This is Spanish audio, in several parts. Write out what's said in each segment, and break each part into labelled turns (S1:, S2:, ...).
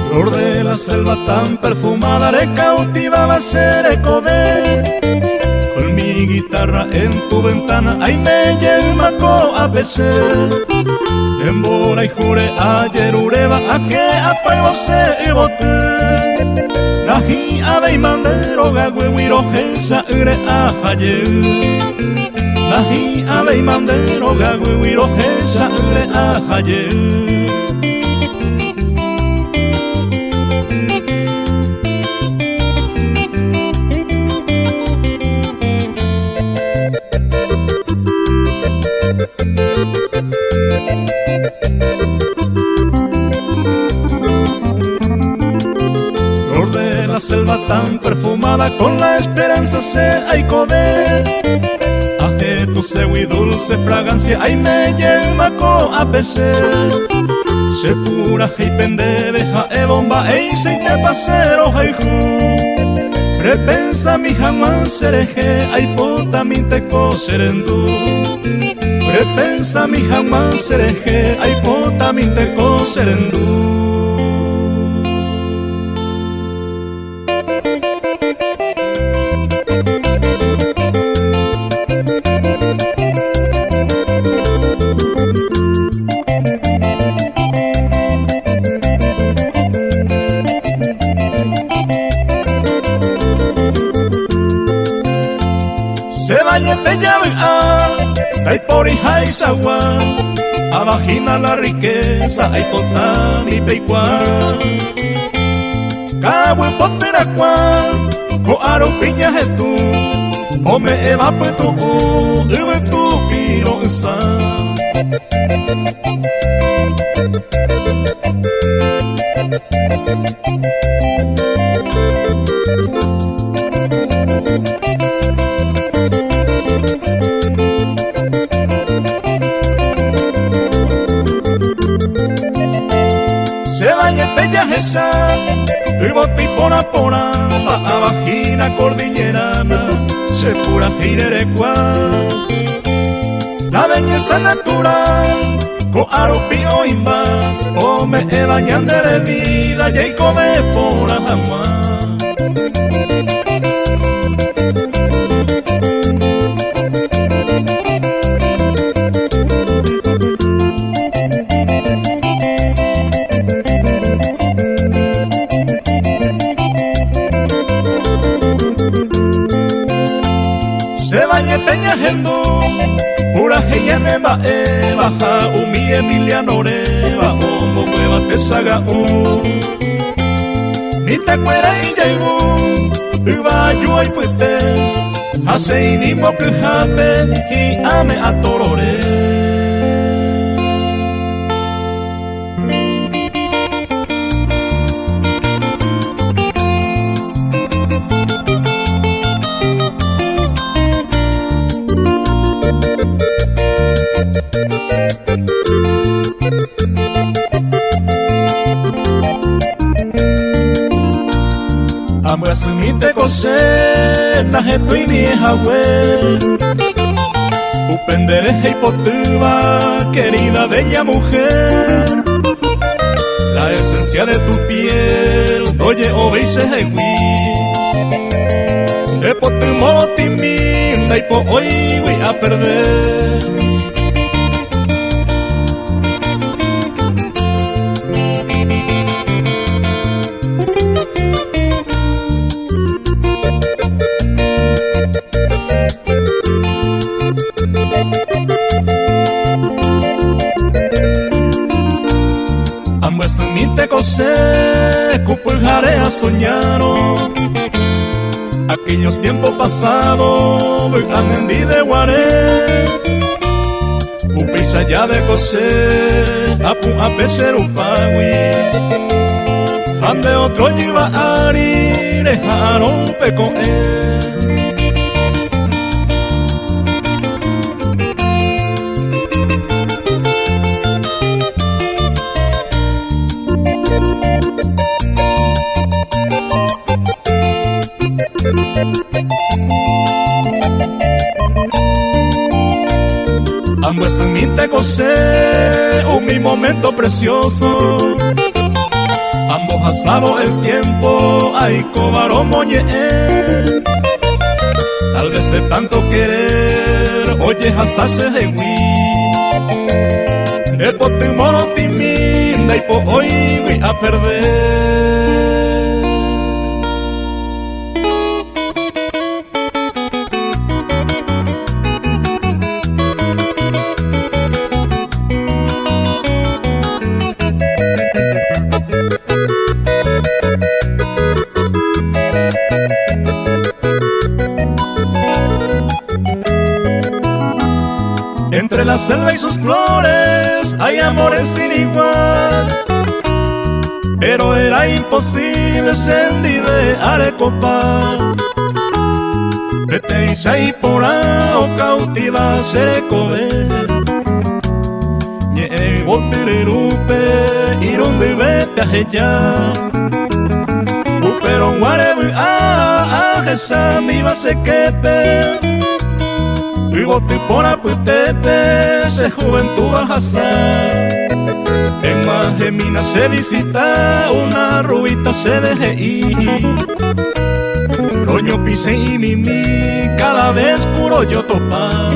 S1: Flor de la selva tan perfumada, le cautivaba ser eco de. Con mi guitarra en tu ventana, ahí me llevo a pecer. Embora y jure ayer ureba, a que apago se bote. Nahi abei mandero gagüewiro gensa ure ahaye. Nahi abei mandero gagüewiro gensa ure ahaye. La selva tan perfumada, con la esperanza se hay comer. Aje tu seu y dulce fragancia, ahí me lleva a pecer. Se pura y pendeja e bomba, e se te pasero haiku. Repensa mi jamás sereje, ay pota mi te coserendu. Repensa mi jamás sereje, ay pota mi te coserendu. Se vaya bella ay por hija y sagua, abajina la riqueza, ay total y peicua. Cabo en poteracuá, co aro piña tú, o me eva pues tu pironza. Se baña bella esa, y pora pa abajina cordillerana, se pura girerecua. La belleza natural, co aropio imba, o me bañan de bebida, y come por jamás. Se bañe peña gendo, pura genia neva baja umi Emiliano reba, omo mueva te saga ni te cuera y jaibu, uba yuay puete, hace inimo que jabe y ame a torore. Ambas mi te cose, na jeto y vieja we. Upendere y potuba, querida bella mujer. La esencia de tu piel, oye o veise hewi. De potumo timinda y po hoy voy a perder. Ambas mi te cose, cupujare a soñaro. Aquellos tiempos pasados, andendí de guaré. Upisa ya de cose, apu a pecer upagui. Ande otro lleva ari, dejaron peco Ambos mi te sé, mi momento precioso. Ambos asamos el tiempo, ay cobaro moñe. Tal vez de tanto querer, oye hasase de wi. El potimoro timinda y po hoy voy a perder. Entre la selva y sus flores hay amores sin igual, pero era imposible sendive arecopar. Prete y porá o cautiva serecobe, ye voltererupe irundi vete a ella. Pero guarebu a esa mi base quepe. Y bote por aputepe, se juventud a hasar. En Majemina se visita, una rubita se deje ir. Roño pise y mimi, cada vez puro yo topar.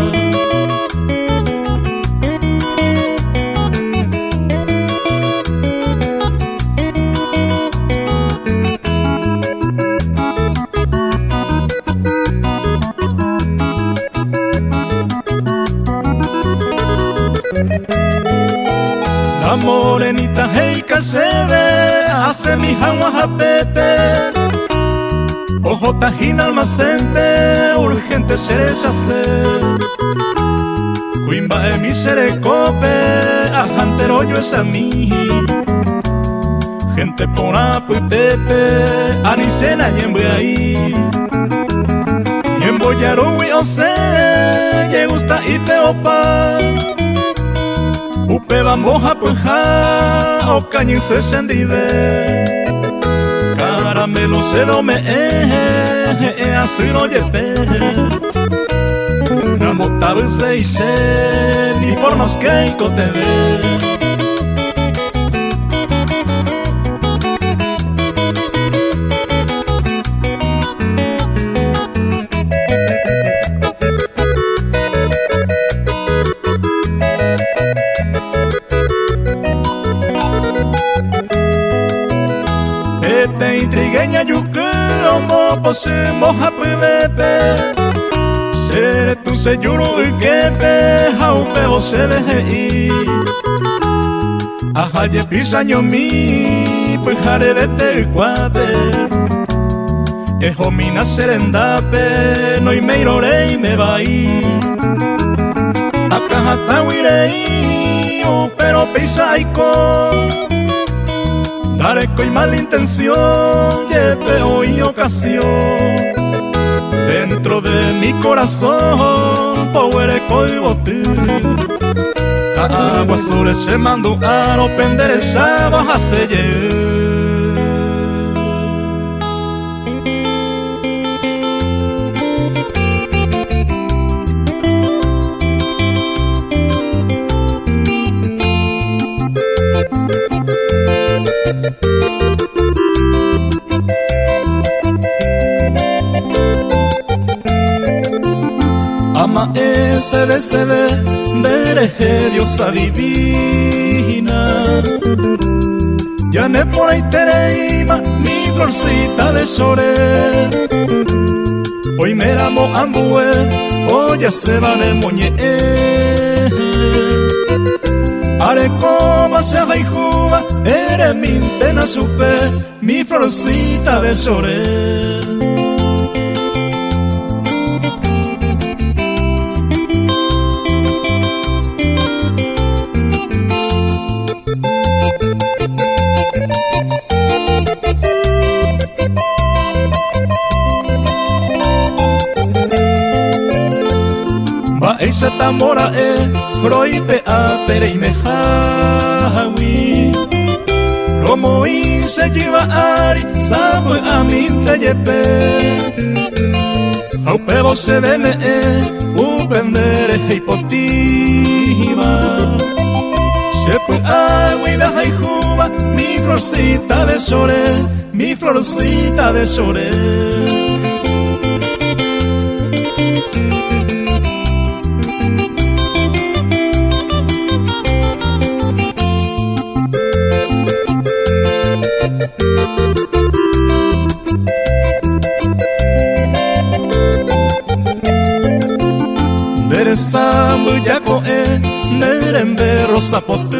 S1: La morenita heica se ve, hace mi jangua japete. Ojo tajina almacente, urgente se deshace. Cuimba de mi serecope, ajantero yo es a mí. Gente por aputepe, anicena y en ahí. Y en Boyaruy o se, ye gusta y peopa. Upe bamboja puja, o cañín se sendive. Caramelo cero me así no lleve. No motaba se hice, ni por más que te ve. Te intrigueña yuque, como posemos a pepe. Seré tu señuro y que pe, jaupe vos se deje ir. Ajá, ye pisaño mi, pues jare vete y guape. Ejo mina serendape, no y me irore y me va a ir. Acá jata huirei, pero pisa y con. Daré con mala intención, lleve y ocasión. Dentro de mi corazón, power coi botín. Agua sobre se mando a no pender esa baja selle. Ama se ve, dereje diosa divina. Ya ne por ahí tereima, mi florcita de sore. Hoy me ramo ambue, hoy ya se va de moñe. Are coma se haga y juba, eres mi intena supe, mi florcita de sore. Eisa tambora groipe a tere y me jawi. Como se lleva ari, sabe a mi te yepe. Aupe vos se ve me, upe sondere hipotiva. Se puede agua y deja y juba, mi florcita de sore, mi florcita de sore. Sambu yako nerembe rosa potu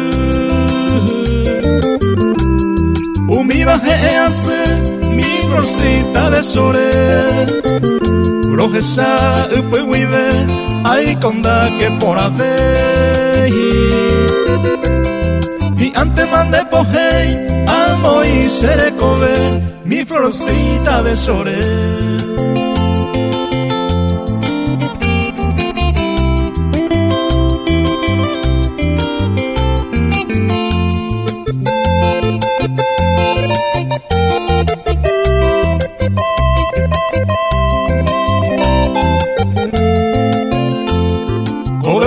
S1: Umi baje hace mi florcita de sore Rojesa upe wive ay conda que por haber Y ante mande pojei amo y seré cobe mi florcita de sore.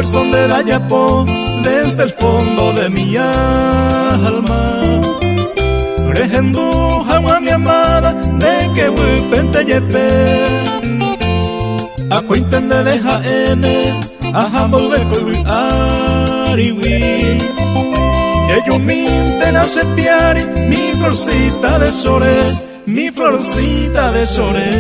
S1: Son de Dayapo desde el fondo de mi alma. Rejendu jawa mi amada de que wipente yepe. A cuenten de deja ene a jambo de coi ariwi. Ellos minten a sepiari mi florcita de sore, mi florcita de sore.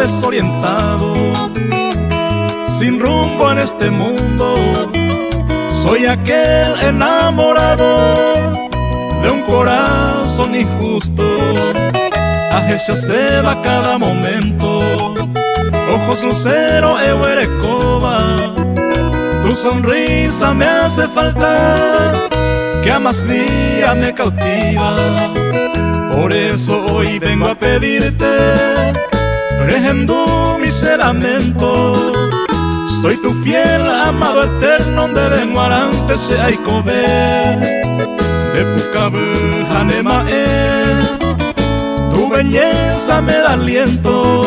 S1: Desorientado, sin rumbo en este mundo, soy aquel enamorado de un corazón injusto. Ajecha se va cada momento, ojos lucero ewerecoba. Tu sonrisa me hace falta, que a más día me cautiva. Por eso hoy vengo a pedirte Rejendu mi lamento, soy tu fiel amado eterno de Benguarante se hay comer de Pucabu Janemae. Tu belleza me da aliento,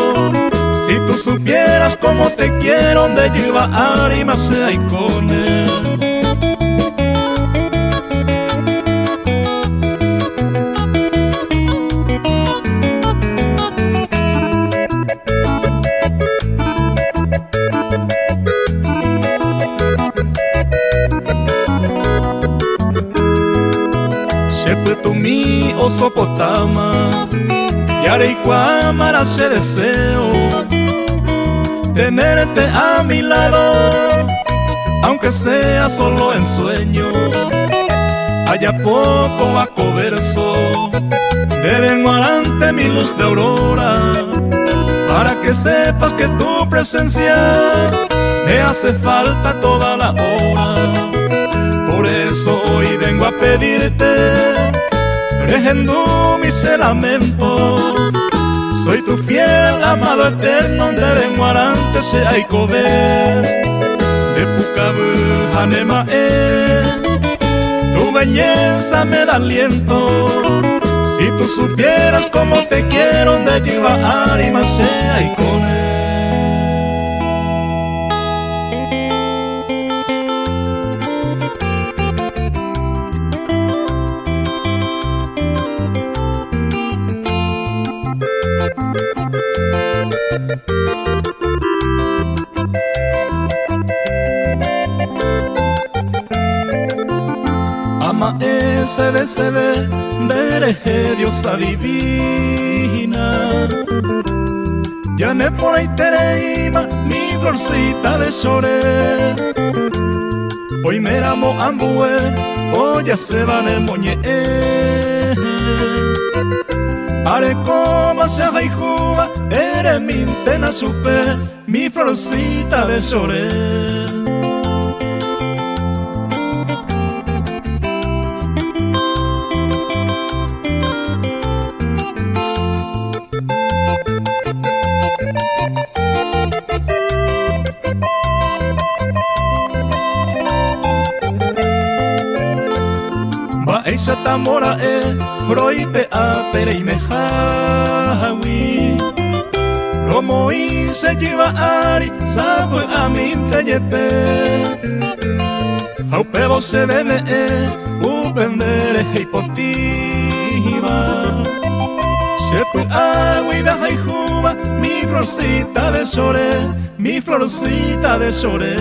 S1: si tú supieras cómo te quiero de Yuba Arima se hay con él. Sopotama, Yareikuamara se deseo tenerte a mi lado, aunque sea solo en sueño. Haya poco bajo verso, de Benguarante mi luz de aurora, para que sepas que tu presencia me hace falta toda la hora. Por eso hoy vengo a pedirte Rejendu mi lamento, soy tu fiel amado eterno de Benguarante se hay comer de Pucabu Janemae. Tu belleza me da aliento, si tú supieras cómo te quiero de Yuba Arima se hay con él. Ama se ve, dereje diosa divina. Yané por ahí tereima, mi florcita de sore. Hoy me ramo ambue, hoy ya se van el moñe. Arecoma se ajaijuba, eres mi intena supe, mi florcita de sore. tamora roipe atere y mejawi Romo y se lleva ari sabe a mi cayepe Aupebo se bebe upendere hipotiva Se pu agua y baja y juba mi florcita de sore Mi florcita de sore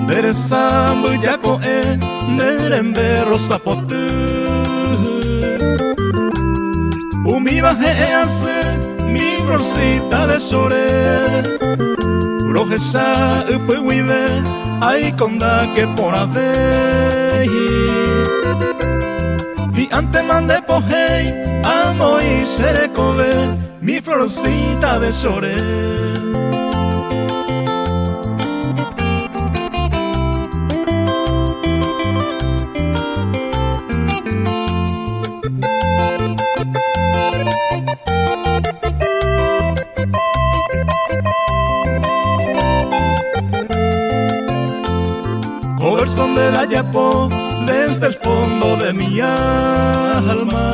S1: Dere sambu yako nerembe rosa potu Umi baje hace mi florcita de sore Rojesa upe wive ay conda que por haber Y ante mande pojei amo y seré cove mi florcita de sore Son de la yapo desde el fondo de mi alma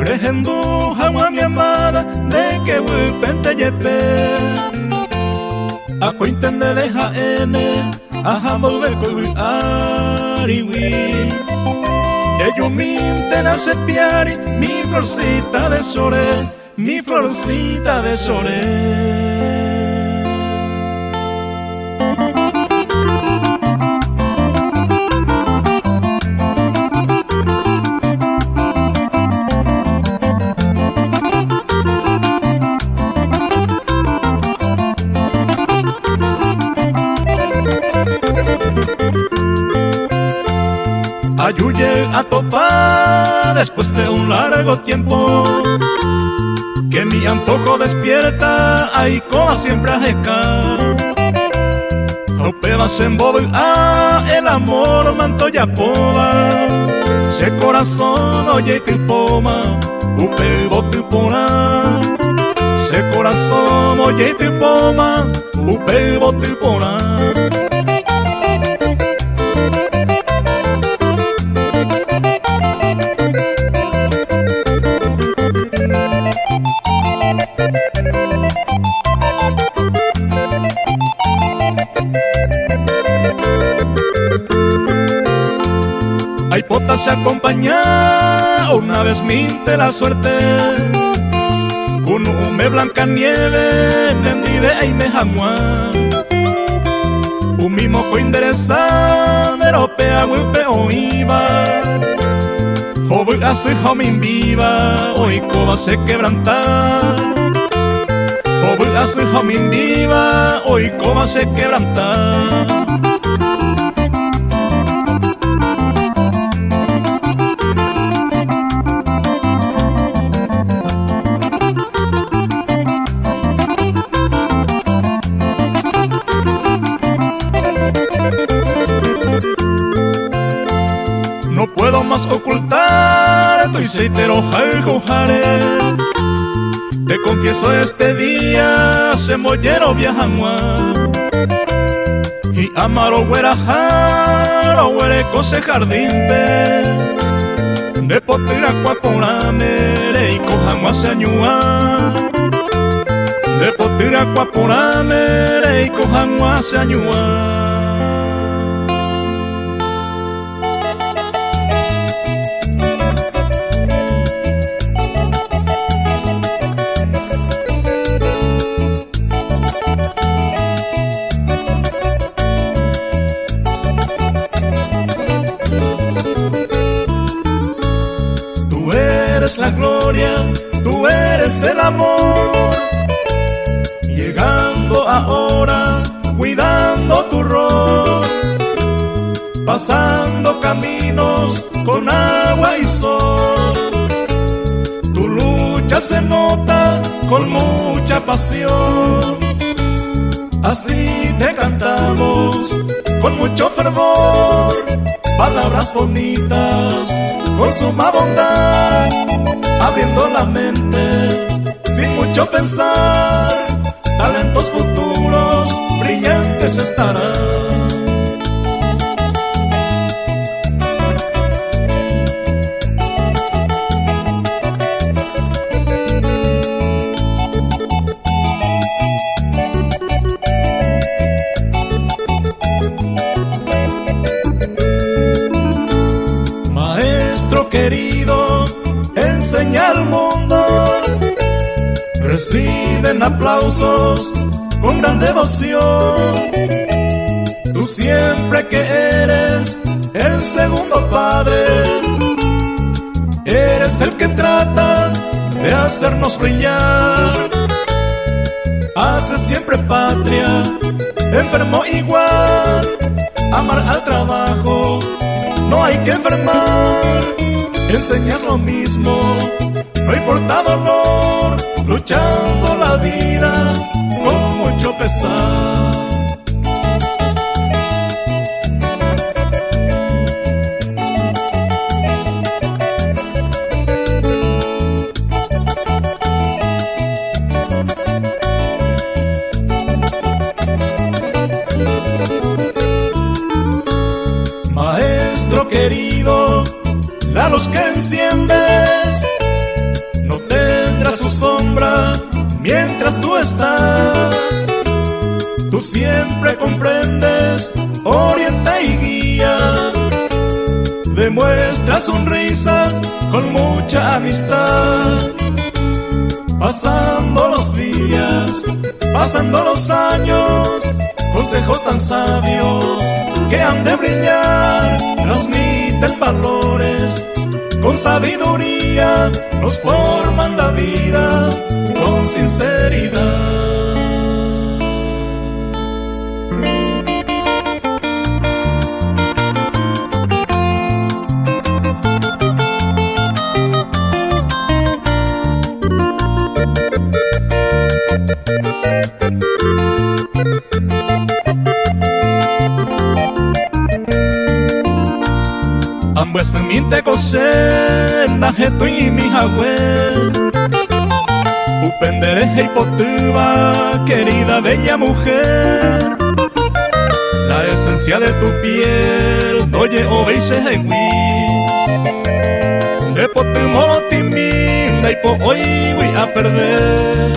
S1: Rejendu jama mi amada de que wipente yepe A cuenten de leja ene a jamove koi ariwi Ellos minten a sepiari mi florcita de sore Mi florcita de sore Ayuye a topar después de un largo tiempo Que mi antojo despierta, ay como siempre a jecar Aupebas en bobo el amor manto ya poda Se corazón oye tu poma, upebo tu pona Se corazón oye tu poma, upebo tu pona Ay pota se acompaña, una vez minte la suerte Un hume blanca nieve, nendide y me jamua Un mismo coinderesa, neropea gupe oiva Jobu hace homin viva, hoy coba se quebranta Jobu hace homin viva, hoy coba se quebranta No puedo más ocultar, estoy seitero jare. Te confieso este día, se mollero viajamua. Y amaro huerajaro, huereco se jardín de potira cuaporamere y cojamua se añua. De potira cuaporamere y cojamua se añua. La gloria, tú eres el amor, llegando ahora, cuidando tu rol, pasando caminos con agua y sol. Tu lucha se nota con mucha pasión, así te cantamos con mucho fervor, palabras bonitas, con suma bondad, abriendo la mente, sin mucho pensar, talentos futuros, brillantes estarán. Maestro querido, enseña al mundo, reciben aplausos con gran devoción. Tú siempre que eres el segundo padre, eres el que trata de hacernos brillar. Haces siempre patria, enfermo igual, amar al trabajo, no hay que enfermar. Enseñas lo mismo, no importa dolor, luchando la vida con mucho pesar. Maestro querido, la luz que enciendes no tendrá su sombra mientras tú estás. Tú siempre comprendes, orienta y guía, demuestra sonrisa con mucha amistad. Pasando los días, pasando los años, consejos tan sabios que han de brillar, transmiten valores, con sabiduría nos forman la vida con sinceridad. Ambos en mi te cosen, la jeto y mi jagüel. Upendereje y potuba, querida bella mujer. La esencia de tu piel, doye o veise en mí. De potumo timinda y po hoy voy a perder.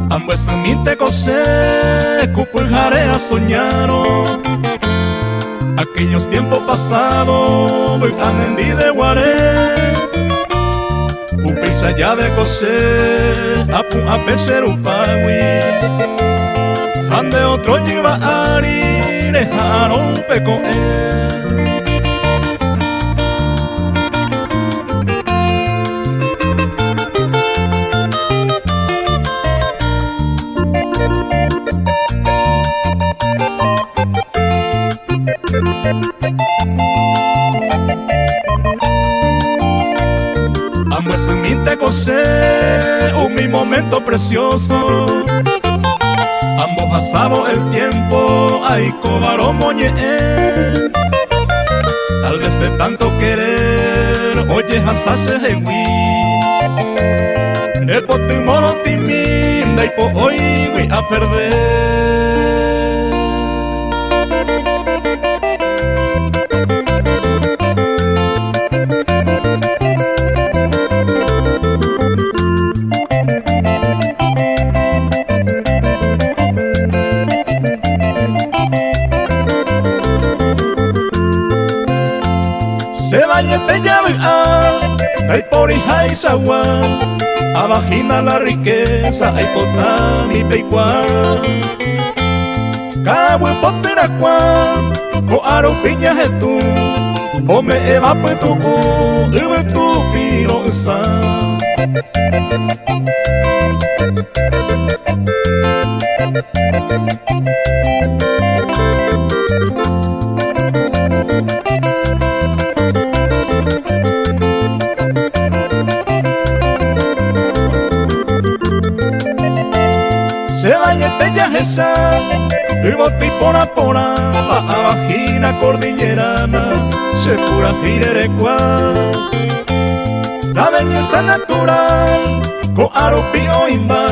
S1: Ambos en mi te cosé, cupuljaré a soñaro. Aquellos tiempos pasados, voy a de guaré. Upisa ya de cosé, a pecer un pagui. Ande otro lleva ari, dejaron peco Ambos en mi te cosé, mi momento precioso. Ambos pasamos el tiempo, ay cobaro moñe. Tal vez de tanto querer, oye hasase en mí. El potimono timinda y po hoy voy a perder. Se vaya te llave ay por hija y sagua, abajina la riqueza, ay potán y peicua. Cabo en poteracuá, co aro piña tú, o me eva pues tu piro sa. bella esa, y boti pora va a vagina cordillerana, se cura girerecua. La belleza natural, co arupio imba,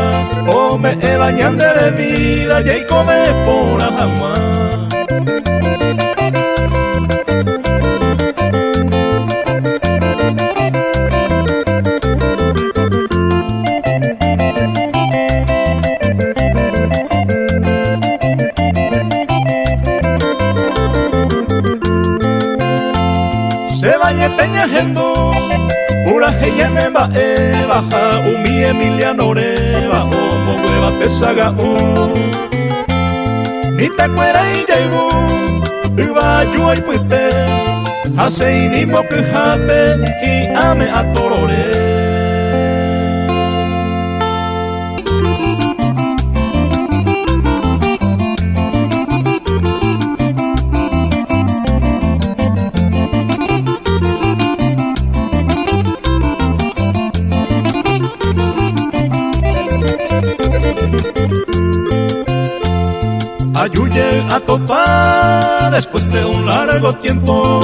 S1: o me bañan de bebida, y come por agua. Se vaya peña hendo, pura genia nemba baja, umi Emiliano reba, omo hueva te saga ni te cuera y jaibu, uva yua y puite, hace inimo que jabe y ame a torore. Ayuye a topar después de un largo tiempo,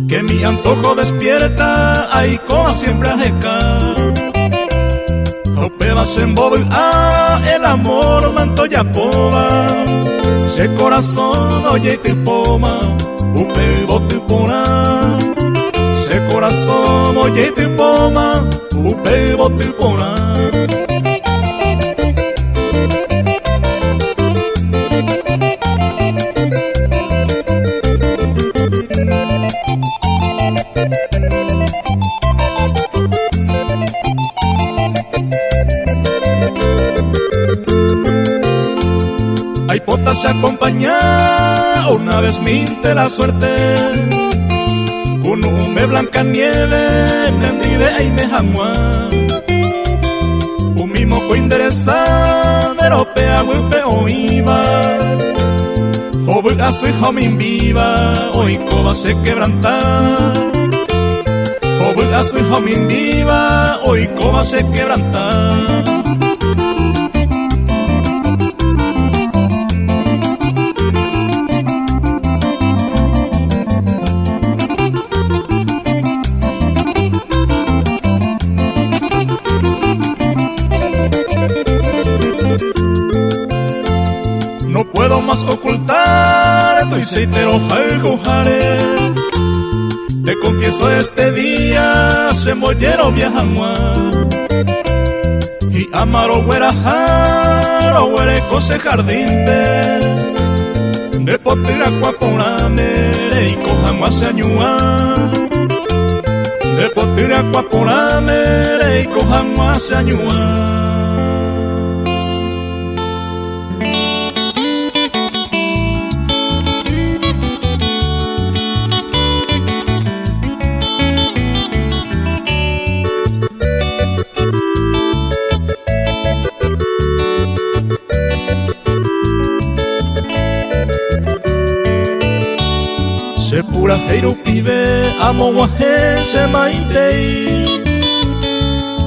S1: que mi antojo despierta, ay como siempre a jecar. Opebas en bobil, el amor manto ya poba, se corazón oye te poma, upebo te pona, se corazón oye te poma, upebo te pona. Ay, pota se acompaña, una vez minte la suerte, con un me blanca nieve, nendive ay me jamua, un mismo co interesa, europea huepe o iba, joven hace jomin viva, hoy coba se quebranta, joven hace jomin viva, hoy coba se quebranta. No puedo más ocultar, estoy seitero jalgujare. Te confieso este día, se mollero viajamua. Y amaro huerajaro, huereco se jardín de potira cuaponamere y cojamua se añua. De potira cuaponamere y cojamua se añua. Se pura heiro pibe, amo guaje se maitei,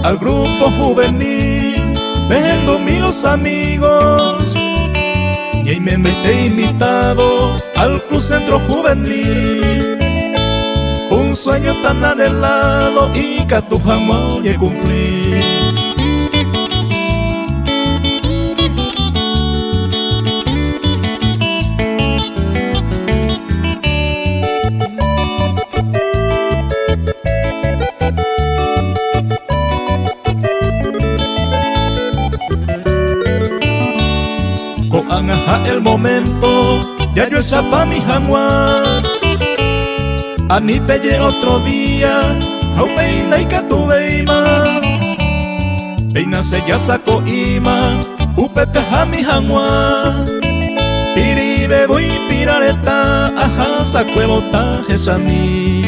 S1: al grupo juvenil, vendo mis amigos, y ahí me metí invitado al club centro juvenil. Un sueño tan anhelado y que tu jamás oye cumplir. El momento, ya yo esa pa' mi jaguar. Ani pelle otro día, au peina y que tu veima. Peina se ya sacó ima, upepe ja mi jaguar. Piribe voy pirareta, ajá, sacue botajes a mí.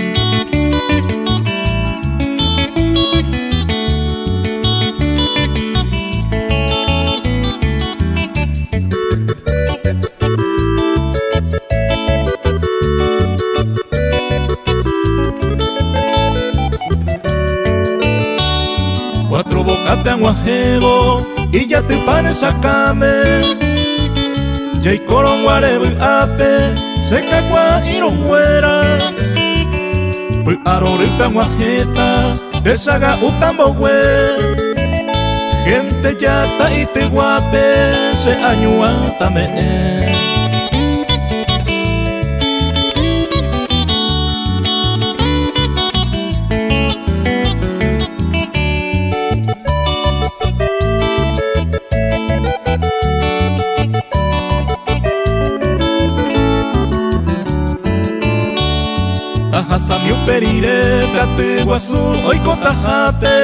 S1: Cuatro bocas de aguajero y ya te panes a came Jay Coron whatever ape seca kwa iro fuera pues aroripa guajeta te saga utambo we gente ya ta y te guape se añuátame Sami uperire gate guasu oi kota hape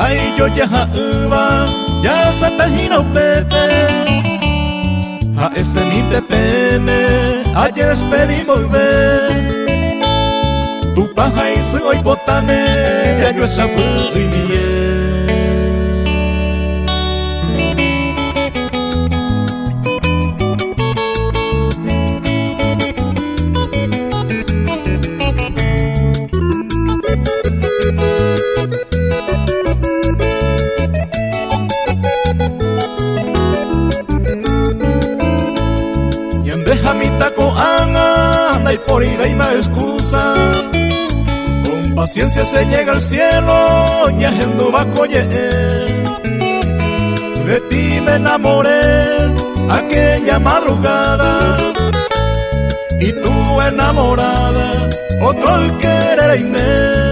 S1: ai yo ya uva ya satahina pepe a ese ni te peme ayer despedimos ver tu paja y se oi potane ya yo esa y mi y por ahí me excusa con paciencia se llega al cielo y ajendo va a coger de ti me enamoré aquella madrugada y tú enamorada otro el querer y me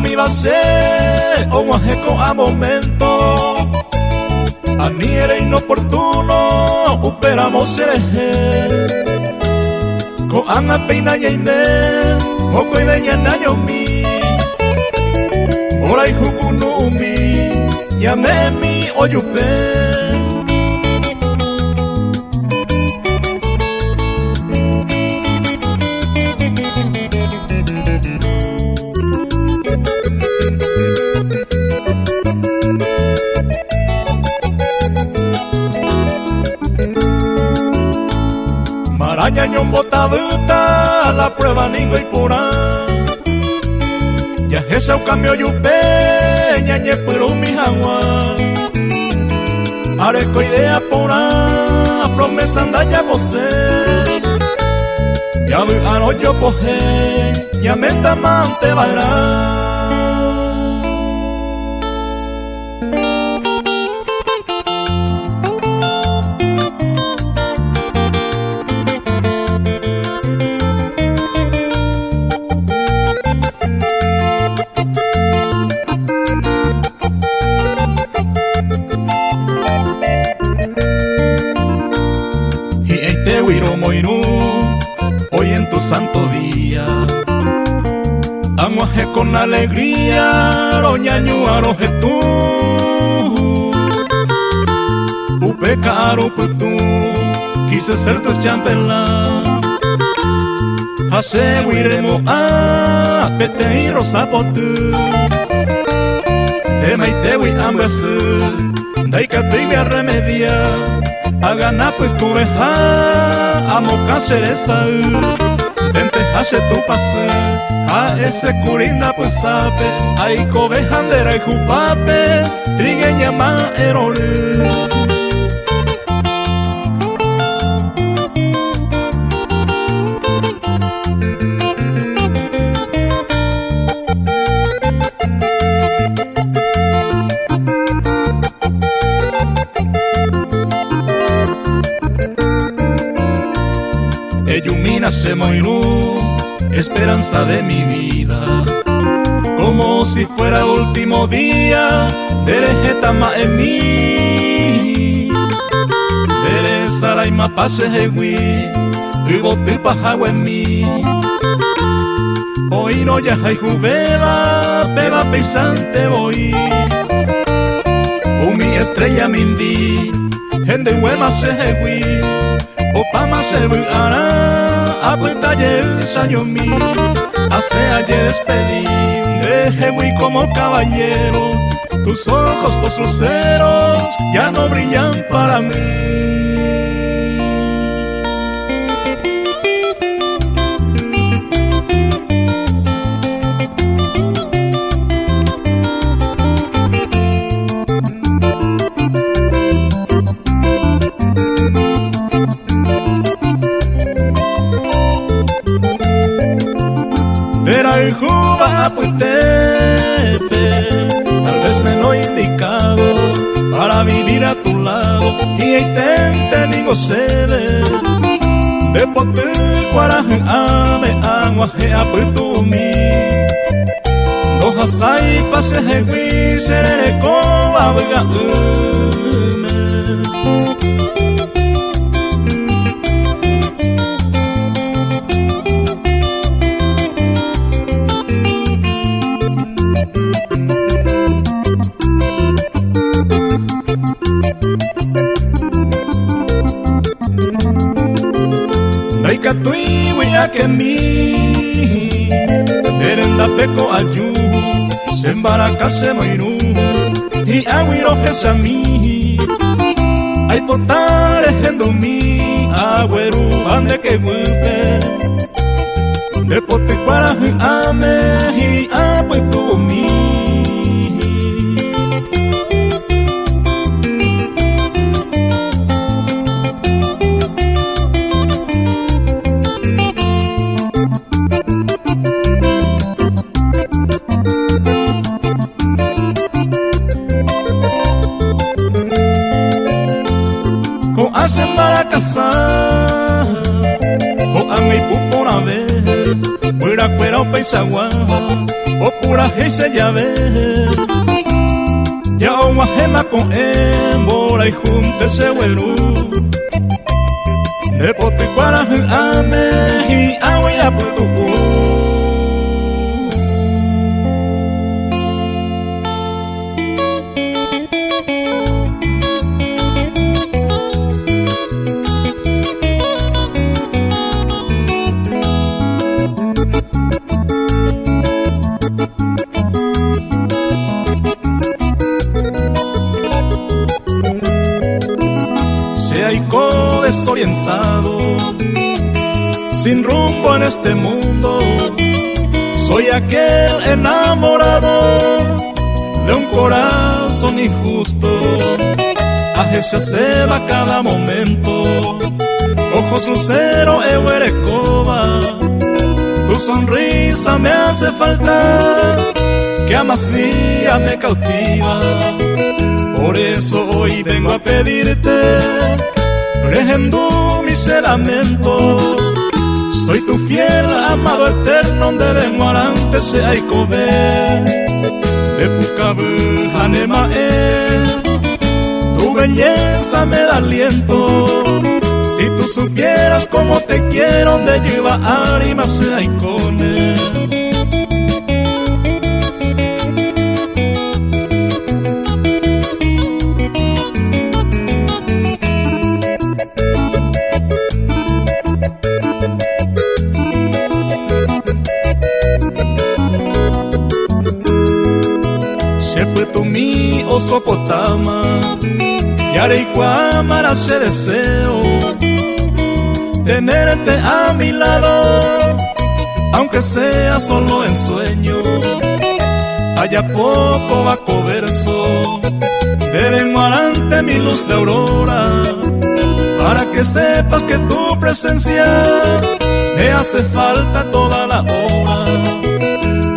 S1: mi va a ser un ajeco a momento a mí era inoportuno esperamos el con ana peina y me moco y veña nayo mi por ahí jukunu mi llame mi oyupe Ñaño botabuta la prueba ningo y pura ya esa un cambio yupe ñañe pero mi jagua areco idea pura promesa anda ya posé ya vi aro yo poje ya me tamante bairá hoy en tu santo día amuaje con alegría roñaño aroje tú upe caro tú quise ser tu chambelán hace huiremo a pete y rosa por tú te maite hui ambasú daika te voy a remediar a ganar pues tu veja a moca cereza vente hace tu pase a ese curina pues sabe ahí cobejandera y jupape trigueña ma erole Eyumina se moirú, esperanza de mi vida, como si fuera último día, derejeta en mí, dereza la ima pase hewi, y bote pajago en mí, hoy no ya hay jubeba, beba pesante voy, mi estrella mindi, gente huema se hewi. Opama se buara, apuesta ayer saño mi, hace ayer despedí. jehui como caballero, tus ojos dos luceros ya no brillan para mí. Era el Juba Apuitepe, tal vez me lo he indicado para vivir a tu lado y intente ni gocede de pote cuaraje ame aguaje aputumi dohasai pase jewi serere koba vega Daikatui wiyake mi derenda peko ayu sembaraka semairu y aguiro kesami ay potare hendumi agüeru ande que vuelve de pote cuaraje ame y apuetumi. Hacen para casar o a mi pupona ver pura cuera o paisagua o pura heise llave ya o guajema con embora y junte se hueru de pote cuaraje ame y agua y aputu. Desorientado, sin rumbo en este mundo, soy aquel enamorado de un corazón injusto. Ajecia se va cada momento, ojos lucero ehuerecoba, tu sonrisa me hace falta, que a más día me cautiva. Por eso hoy vengo a pedirte Rehendú mi lamento, soy tu fiel amado eterno de Guarante se hay comer de Pucabú Janemae, tu belleza me da aliento, si tú supieras cómo te quiero de lleva Arima se hay comer. Mi Osopotama, Yareikuamara se deseo tenerte a mi lado, aunque sea solo en sueño. Allá poco bajo verso de Guarante mi luz de aurora, para que sepas que tu presencia me hace falta toda la hora.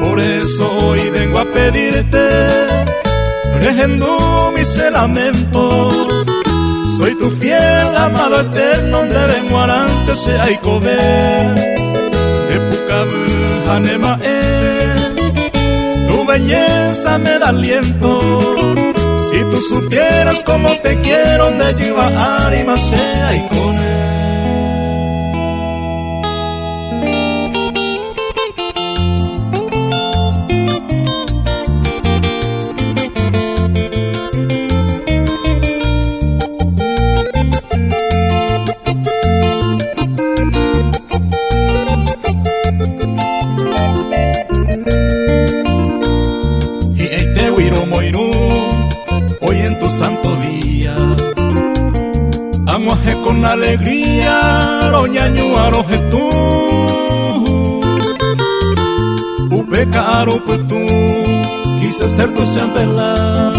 S1: Por eso hoy vengo a pedirte Rehendú mi lamento, soy tu fiel amado eterno de Guarante se hay comer de Pucabú Janemae, tu belleza me da aliento, si tú supieras cómo te quiero de lleva Arima se hay comer. alegría, roñañuaro tú. Upe caro tú, quise ser tu champelá.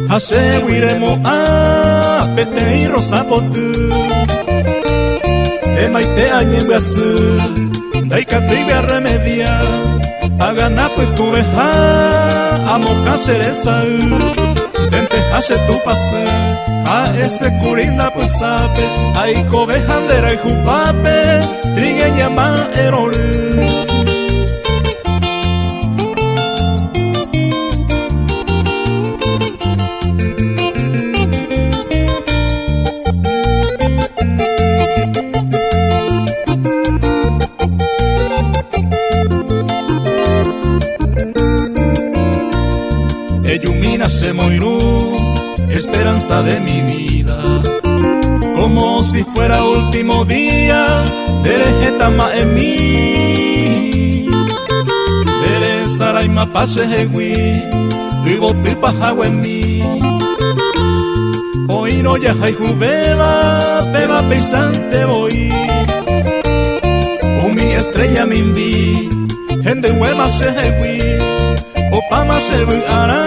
S1: Aseguremos a pete y rosa por tú. De maite añen guasú, de catibe a remediar. A ganar pues tu veja, a moca cereza. Tente hace tu pase, a ese curinda pues sabe. Ay cobejandera y jupape, trigueña ma erore. Eyumina se moirú, esperanza de mi vida. Como si fuera último día, derejeta ma en mí. Dere saraima pase hewi, riboti pajagua en mí. Hoy no ya hay jubela, peba pensante voy. Mi estrella me enví, gente huema se hewi. Opama se ara,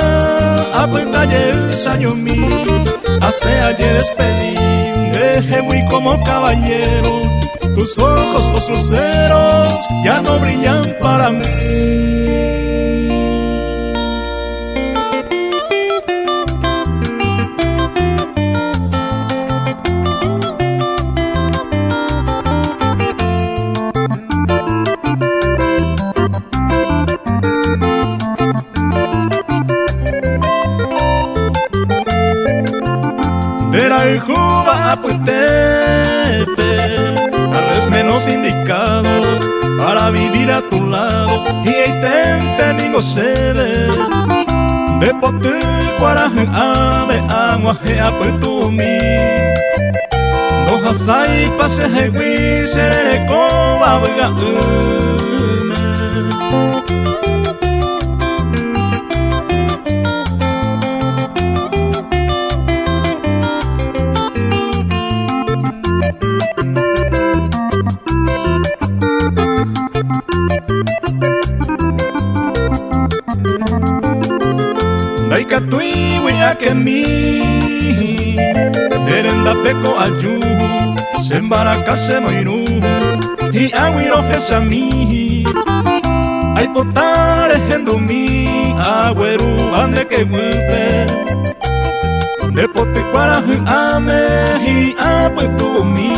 S1: apuesta el saño mí. Hace ayer despedí, deje muy como caballero. Tus ojos, dos luceros, ya no brillan para mí. Era el Juba Aputepe, tal vez menos indicado para vivir a tu lado. Y intente ningo sede de potu cuaraje ave aguaje aputu mi. Doja sai pase hewi serere coba vega Daika tui wea que mi derenda peko ayu sembaraka se moiru y aguiro esa mi ay potare hendo mi agüeru ande que vuelve de pote cuara ame y apuetu mi.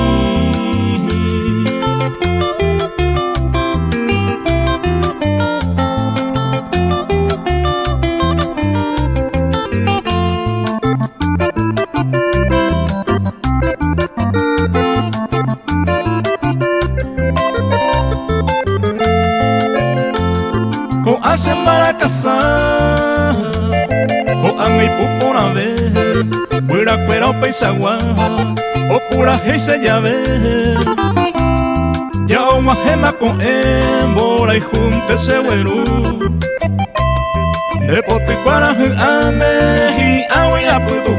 S1: Hacen para casar, o a mi pupona ver, pura cuera o paisagua, o pura heise llave. Ya una gema con embora y junte se hueru, de pote cuara ame y agua y aputu.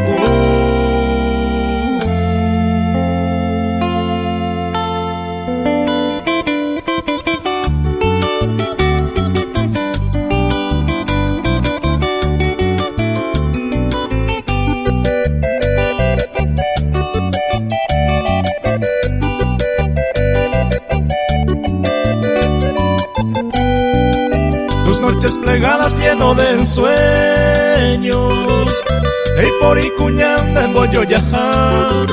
S1: Noches plegadas lleno de ensueños, hey por Icuñanda en Boyoyajá.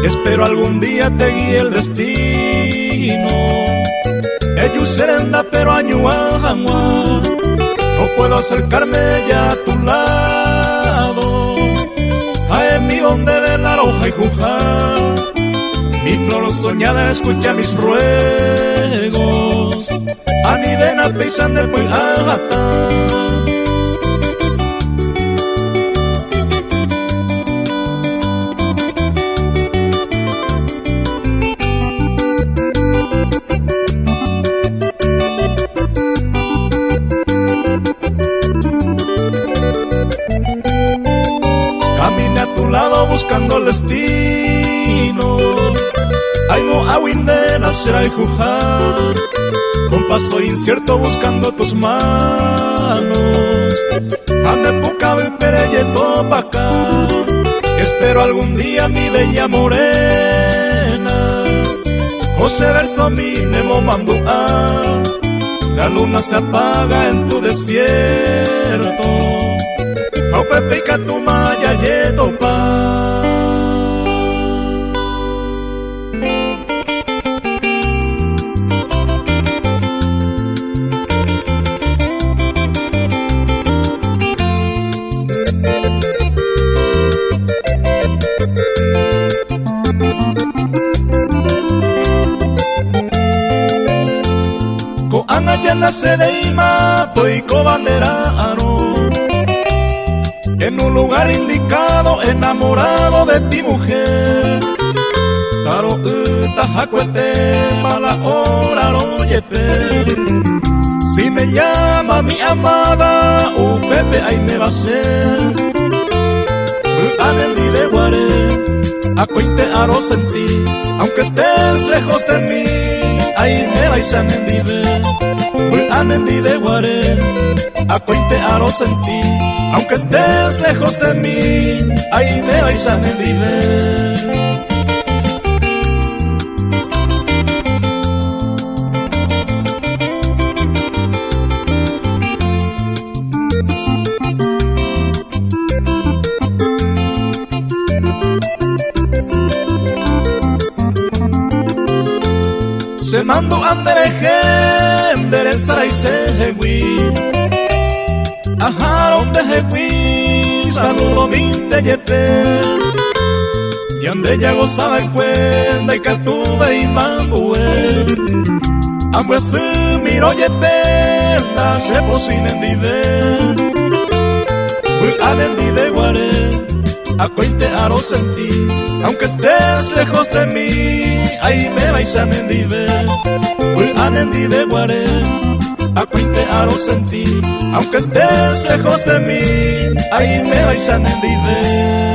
S1: Espero algún día te guíe el destino. Ellos serenda pero añuajamua. No puedo acercarme ya a tu lado. Ay, mi donde de la roja y juja. Mi flor soñada escucha mis ruegos. A mi vena pisan del muy agata. Camine a tu lado buscando el destino. nacer y jujar, con paso incierto buscando tus manos. Ande puca pereye topa acá, espero algún día mi bella morena. José verso mi nemo mandua, la luna se apaga en tu desierto. Aupe pica tu maya yeto pa. Anayana Sedeima, Poico Banderano, en un lugar indicado, enamorado de ti, mujer. Taro Utajacuete, mala hora, oyepe. Si me llama mi amada, Pepe, ahí me va a ser. Anendi de Guaré, Acuinte aro sentí, aunque estés lejos de mí, ahí me vais a mendive. Anendi de Guaré, Acuinte aro sentí, aunque estés lejos de mí, ahí me vais a mendive. Se mando andereje, enderezara y se jehui. Ajaron de jehui, saludo mi te yepe. Y ande ya gozaba en cuenta y catuve y mambue. Ambue se miro yepe, na se posinen dive. Anendi de Guaré, Acuinte aro sentí, aunque estés lejos de mí, ahí me vais a mendive. Anendi de Guaré, Acuinte aro sentí, aunque estés lejos de mí, ahí me vais a mendive.